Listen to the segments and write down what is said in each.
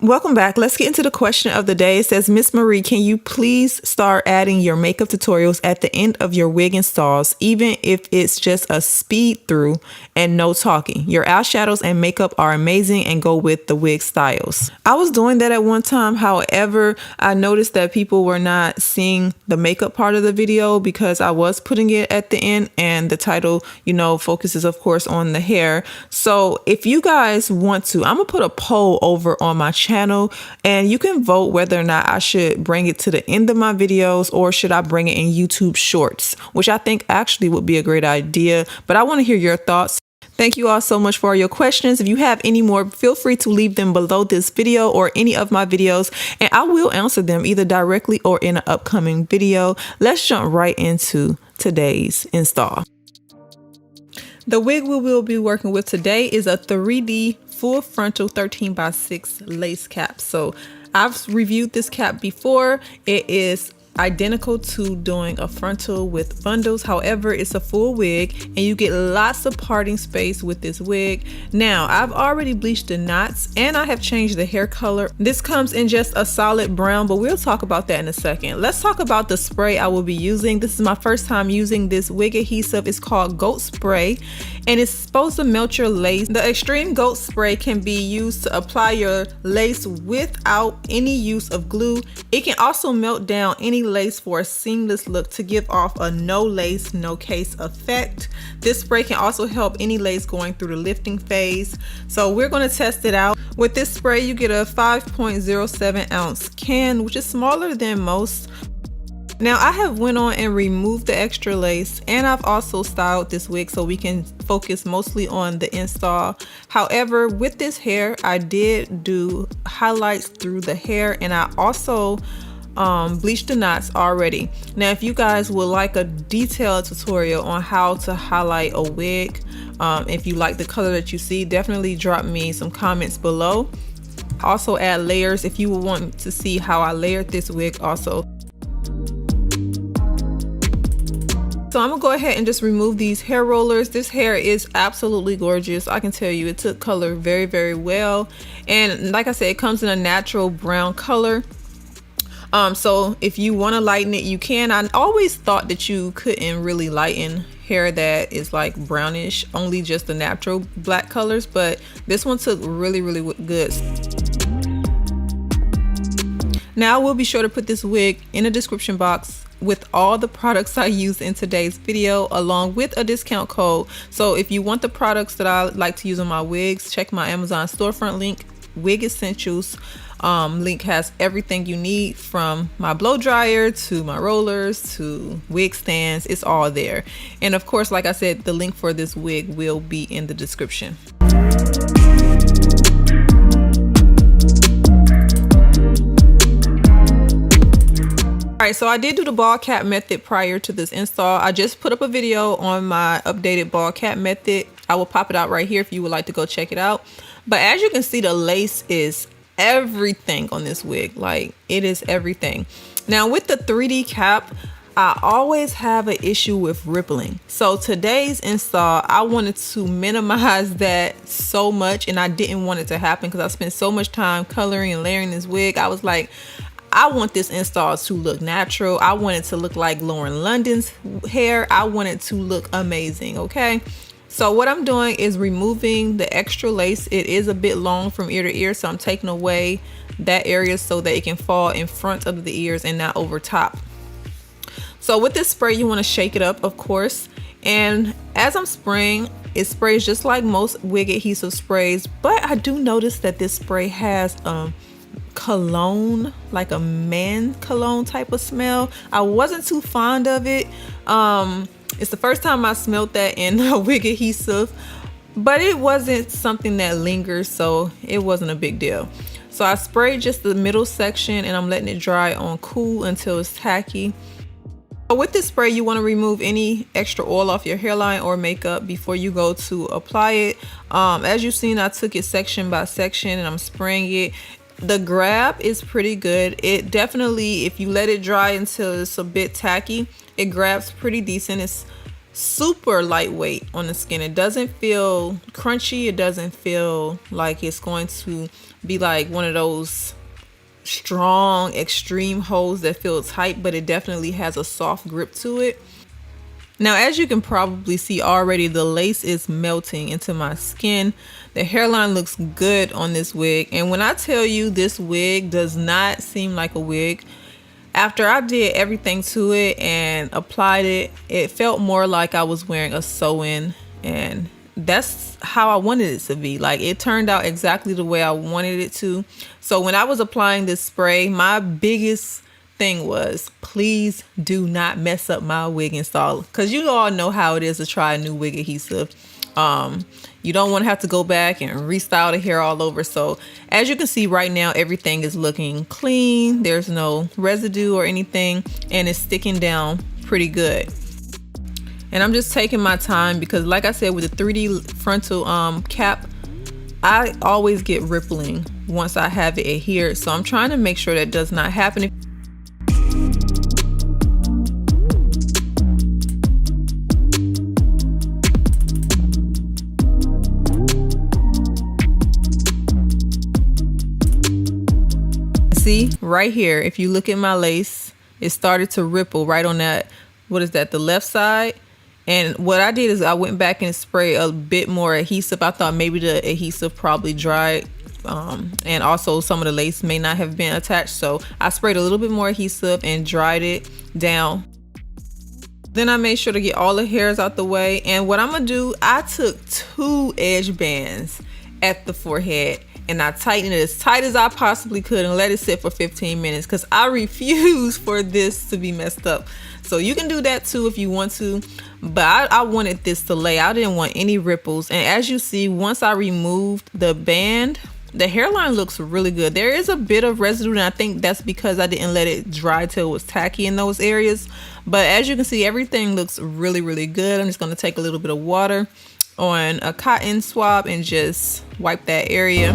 Welcome back. Let's get into the question of the day. It says, Miss Marie, can you please start adding your makeup tutorials at the end of your wig installs, even if it's just a speed through and no talking? Your eyeshadows and makeup are amazing and go with the wig styles. I was doing that at one time. However, I noticed that people were not seeing the makeup part of the video because I was putting it at the end, and the title, focuses of course on the hair. So if you guys want to, I'm gonna put a poll over on my channel and you can vote whether or not I should bring it to the end of my videos or should I bring it in YouTube Shorts, which I think actually would be a great idea, but I want to hear your thoughts. Thank you all so much for your questions. If you have any more, feel free to leave them below this video or any of my videos, and I will answer them either directly or in an upcoming video. Let's jump right into today's install. The wig we will be working with today is a 3D full frontal 13x6 lace cap. So I've reviewed this cap before. It is identical to doing a frontal with bundles. However, it's a full wig and you get lots of parting space with this wig. Now, I've already bleached the knots and I have changed the hair color. This comes in just a solid brown, but we'll talk about that in a second. Let's talk about the spray I will be using. This is my first time using this wig adhesive. It's called Goat Spray and it's supposed to melt your lace. The Extreme Goat Spray can be used to apply your lace without any use of glue. It can also melt down any lace for a seamless look to give off a no lace, no case effect. This spray can also help any lace going through the lifting phase. So we're going to test it out. With this spray, you get a 5.07 ounce can, which is smaller than most. Now I have went on and removed the extra lace and I've also styled this wig so we can focus mostly on the install. However, with this hair, I did do highlights through the hair and I also bleached the knots already. Now if you guys would like a detailed tutorial on how to highlight a wig, if you like the color that you see, definitely drop me some comments below. Also add layers if you would want to see how I layered this wig also. So I'm gonna go ahead and just remove these hair rollers. This hair is absolutely gorgeous. I can tell you it took color very, very well. And like I said, it comes in a natural brown color. So if you want to lighten it, you can. I always thought that you couldn't really lighten hair that is like brownish, only just the natural black colors, but this one took really, really good. Now I will be sure to put this wig in the description box with all the products I used in today's video along with a discount code. So if you want the products that I like to use on my wigs, check my Amazon storefront link, Wig Essentials. Link has everything you need from my blow dryer to my rollers to wig stands. It's all there. And of course, like I said, the link for this wig will be in the description. Alright, so I did do the ball cap method prior to this install. I just put up a video on my updated ball cap method. I will pop it out right here if you would like to go check it out. But as you can see, the lace is everything on this wig. Like, it is everything. Now with the 3D cap, I always have an issue with rippling. So today's install, I wanted to minimize that so much, and I didn't want it to happen because I spent so much time coloring and layering this wig. I was like, I want this install to look natural. I want it to look like Lauren London's hair. I want it to look amazing, okay? So what I'm doing is removing the extra lace. It is a bit long from ear to ear, so I'm taking away that area so that it can fall in front of the ears and not over top. So with this spray, you want to shake it up, of course. And as I'm spraying, it sprays just like most wig adhesive sprays, but I do notice that this spray has cologne, like a man cologne type of smell. I wasn't too fond of it. It's the first time I smelled that in a wig adhesive, but it wasn't something that lingers, so it wasn't a big deal. So I sprayed just the middle section and I'm letting it dry on cool until it's tacky. With this spray, you want to remove any extra oil off your hairline or makeup before you go to apply it. As you've seen, I took it section by section and I'm spraying it. The grab is pretty good. It definitely, if you let it dry until it's a bit tacky, it grabs pretty decent. It's super lightweight on the skin. It doesn't feel crunchy. It doesn't feel like it's going to be like one of those strong extreme holds that feel tight, but it definitely has a soft grip to it. Now, as you can probably see already, the lace is melting into my skin. The hairline looks good on this wig. And when I tell you this wig does not seem like a wig, after I did everything to it and applied it, it felt more like I was wearing a sew-in, and that's how I wanted it to be. Like, it turned out exactly the way I wanted it to. So when I was applying this spray, my biggest thing was, please do not mess up my wig install, because you all know how it is to try a new wig adhesive. You don't want to have to go back and restyle the hair all over. So as you can see right now, everything is looking clean. There's no residue or anything, and it's sticking down pretty good. And I'm just taking my time because, like I said, with the 3D frontal cap, I always get rippling once I have it adhered. So I'm trying to make sure that does not happen. See right here, if you look at my lace, it started to ripple right on that, what is that, the left side. And what I did is I went back and sprayed a bit more adhesive. I thought maybe the adhesive probably dried, and also some of the lace may not have been attached, so I sprayed a little bit more adhesive and dried it down. Then I made sure to get all the hairs out the way. And what I'm gonna do, I took 2 edge bands at the forehead and I tightened it as tight as I possibly could and let it sit for 15 minutes because I refuse for this to be messed up. So you can do that too if you want to, but I wanted this to lay. I didn't want any ripples. And as you see, once I removed the band, the hairline looks really good. There is a bit of residue, and I think that's because I didn't let it dry till it was tacky in those areas. But as you can see, everything looks really, really good. I'm just going to take a little bit of water on a cotton swab and just wipe that area.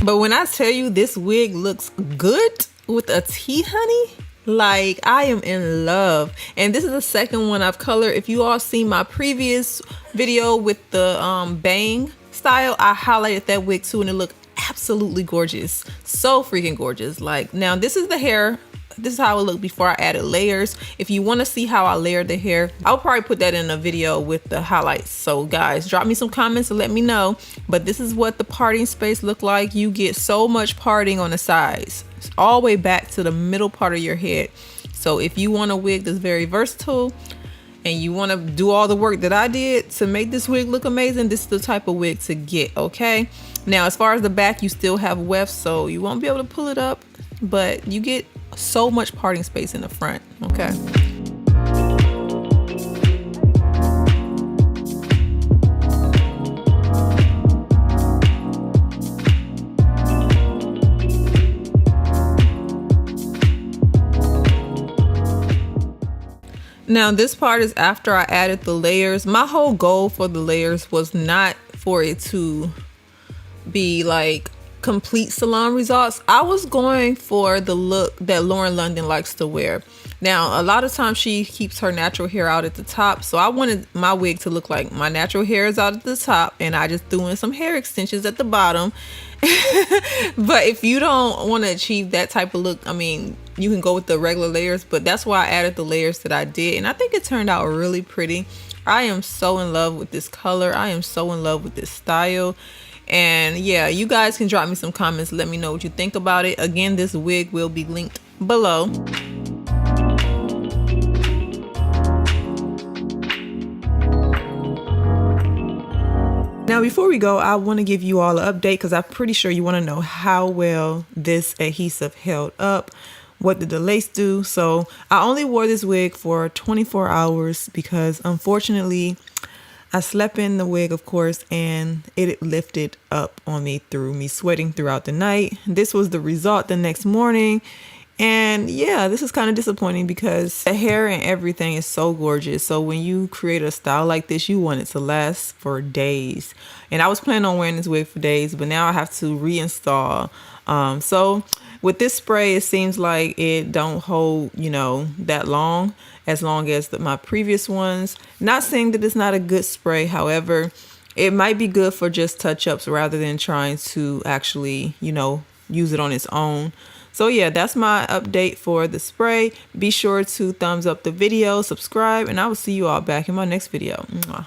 But when I tell you this wig looks good with a tea, honey, like I am in love. And this is the second one I've colored. If you all seen my previous video with the bang style, I highlighted that wig too, and it looked absolutely gorgeous. So freaking gorgeous. Like, now this is the hair. This is how it looked before I added layers. If you want to see how I layered the hair, I'll probably put that in a video with the highlights. So guys, drop me some comments and let me know. But this is what the parting space looked like. You get so much parting on the sides, all the way back to the middle part of your head. So if you want a wig that's very versatile and you want to do all the work that I did to make this wig look amazing, this is the type of wig to get, okay? Now, as far as the back, you still have wefts, so you won't be able to pull it up, but you get so much parting space in the front, okay? Now this part is after I added the layers. My whole goal for the layers was not for it to be like complete salon results. I was going for the look that Lauren London likes to wear. Now, a lot of times she keeps her natural hair out at the top, so I wanted my wig to look like my natural hair is out at the top and I just threw in some hair extensions at the bottom. But if you don't want to achieve that type of look, I mean, you can go with the regular layers, but that's why I added the layers that I did, and I think it turned out really pretty. I am so in love with this color. I am so in love with this style. And yeah, you guys can drop me some comments. Let me know what you think about it. Again, this wig will be linked below. Now, before we go, I want to give you all an update because I'm pretty sure you want to know how well this adhesive held up. What did the lace do? So I only wore this wig for 24 hours because unfortunately I slept in the wig, of course, and it lifted up on me through me sweating throughout the night. This was the result the next morning, And yeah, this is kind of disappointing because the hair and everything is so gorgeous. So when you create a style like this, you want it to last for days. And I was planning on wearing this wig for days, but now I have to reinstall. So with this spray, it seems like it don't hold, that long as my previous ones. Not saying that it's not a good spray. However, it might be good for just touch-ups rather than trying to actually, use it on its own. So yeah, that's my update for the spray. Be sure to thumbs up the video, subscribe, and I will see you all back in my next video. Mwah.